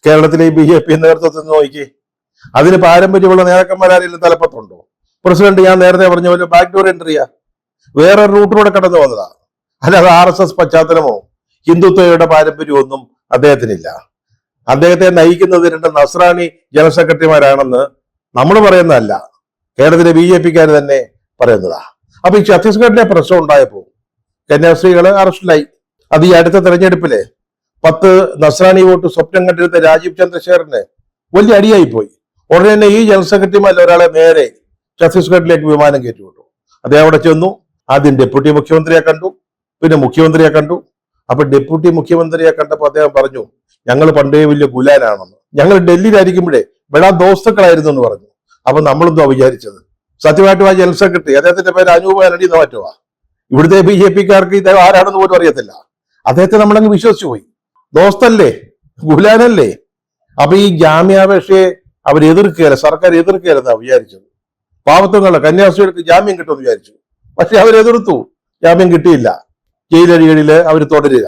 കേരളത്തിലെ BJP നേതൃത്വത്തിൽ നോക്കി അതിന് പാരമ്പര്യമുള്ള നേതാക്കന്മാരാരെങ്കിലും തലപ്പത്തുണ്ടോ? പ്രസിഡന്റ് ഞാൻ നേരത്തെ പറഞ്ഞ പോലെ ബാക്ക്ഡോർ എൻട്രിയാ, വേറെ റൂട്ടിലൂടെ കടന്നു വന്നതാ. അല്ലാതെ RSS പശ്ചാത്തലമോ ഹിന്ദുത്വയുടെ പാരമ്പര്യമൊന്നും അദ്ദേഹത്തിനില്ല. അദ്ദേഹത്തെ നയിക്കുന്നത് 2 നസ്രാണി ജനറൽ സെക്രട്ടറിമാരാണെന്ന് നമ്മൾ പറയുന്നതല്ല, കേരളത്തിലെ BJPക്കാർ തന്നെ പറയുന്നതാ. അപ്പൊ ഈ ഛത്തീസ്ഗഡിലെ പ്രശ്നം ഉണ്ടായപ്പോ കന്യാസ്ത്രീകള് അറസ്റ്റിലായി. അത് ഈ അടുത്ത തെരഞ്ഞെടുപ്പില് 10 നസ്രാണി വോട്ട് സ്വപ്നം കണ്ടിരുന്ന രാജീവ് ചന്ദ്രശേഖറിന് വലിയ അടിയായി പോയി. ഉടനെ തന്നെ ഈ ജനറൽ സെക്രട്ടറിമാരിൽ ഒരാളെ നേരെ ഛത്തീസ്ഗഡിലേക്ക് വിമാനം കയറ്റിവിട്ടു. അദ്ദേഹം അവിടെ ചെന്നു. ആദ്യം ഡെപ്യൂട്ടി മുഖ്യമന്ത്രിയെ കണ്ടു, പിന്നെ മുഖ്യമന്ത്രിയെ കണ്ടു. അപ്പൊ ഡെപ്യൂട്ടി മുഖ്യമന്ത്രിയെ കണ്ടപ്പോൾ അദ്ദേഹം പറഞ്ഞു, ഞങ്ങൾ പണ്ടേ വലിയ ഗുലാനാണെന്ന്, ഞങ്ങൾ ഡൽഹിയിലായിരിക്കുമ്പോഴേ ബെടാ ദോസ്തുക്കളായിരുന്നു എന്ന് പറഞ്ഞു. അപ്പൊ നമ്മളെന്തോ വിചാരിച്ചത്, സത്യമായിട്ടും ആ ജനറൽ സെക്രട്ടറി, അദ്ദേഹത്തിന്റെ പേര് അനൂപ് ആന്റണി എന്ന് മാറ്റുക, ഇവിടുത്തെ BJPക്കാർക്ക് ഇദ്ദേഹം ആരാണെന്ന് പോലും അറിയത്തില്ല. അദ്ദേഹത്തെ നമ്മളങ്ങ് വിശ്വസിച്ചു പോയി. ദോസ്തല്ലേ, ഗുലാനല്ലേ. അപ്പൊ ഈ ജാമ്യാപേക്ഷയെ അവർ എതിർക്കുകയല്ല, സർക്കാർ എതിർക്കുകയല്ലെന്നാ വിചാരിച്ചത്. പാവത്തുങ്ങളെ കന്യാസ്ത്രീകൾക്ക് ജാമ്യം കിട്ടുമെന്ന് വിചാരിച്ചു. പക്ഷെ അവരെതിർത്തു, ജാമ്യം കിട്ടിയില്ല. ജയിലഴികളില് അവർ തുടരുക.